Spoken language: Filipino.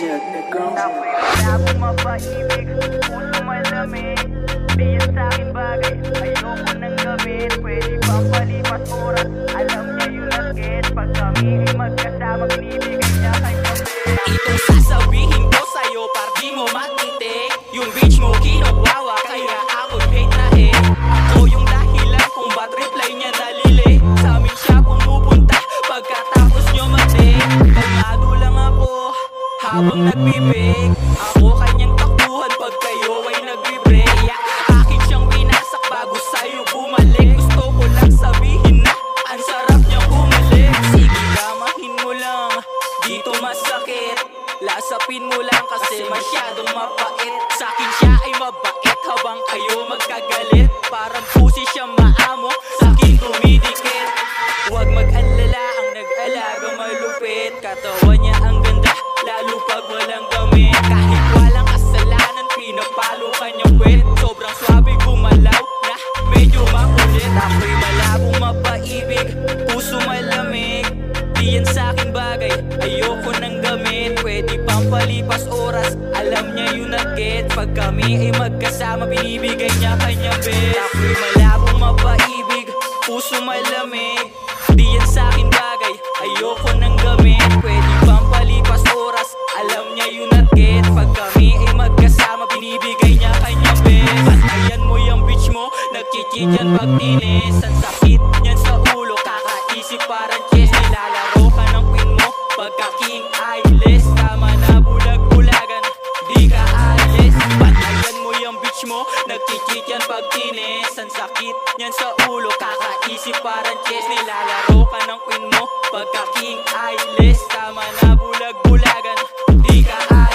Ako'y wala akong mapaibig, puso malamig. Di yan sa'kin bagay, ayoko nang gawin. Pwede bang palipas oras, alam niya yung nag-get. Pag kami ay magkasama, binibigay niya kanyang bed. Itong sasabihin ko sa'yo, par di mo matitik. Yung bitch mo kinuwawa, kaya ako'y hate na hate. Ako yung dahilan kung ba't reply niya nalilate. Sa amin siya pumupunta, pagkatapos nyo mag-date. Kalmado lang ako, habang nagbibig. Ako kanyang takbuhan pag kayo ay nagbe-break. Akin siyang winasak bago sa'yo bumalik. Gusto ko lang sabihin na ang sarap niyang bumalik. Sige, gamahin mo lang, dito masakit. Lasapin mo lang kasi masyadong mapait. Sa'kin siya ay mabait habang kayo magkagalit. Parang pusi siyang maamo, sa'kin dumidikit. Huwag mag-alala, ang nag-alaga malupit. Katawan niya ang ganda, lalo pag walang damit. Kahit walang kasalanan, pinapalo kanyang wet. Sobrang swabe gumalaw na medyo makulit. Ako'y malabong mapaibig, puso malamig. Di yan sa'kin bagay, ayoko nang gamit. Pwede pang palipas oras, alam niya yung nag-get. Pag kami ay magkasama, binibigay niya kanyang bed. Ako'y malabong mapaibig, puso malamig. Di yan sa'kin bagay, ayoko nang gamit. Pwede pang palipas oras, alam niya yung nag-get. Pag kami ay magkasama, binibigay niya kanyang bed. Patayan mo yung bitch mo, nagkikik yan pag tinis. Ang sakit niyan sa ulo, kakaisip parang chess. Nilalaro ka ng queen mo, pagka-king eyeless. Tama na bulag-bulagan, di ka alis. Patayan mo yung bitch mo, nagkikik yan pag tinis. Ang sakit niyan sa ulo, kakaisip parang chess. Nilalaro ka ng queen mo, pagka-king eyeless. Tama na bulag-bulagan, di ka alis.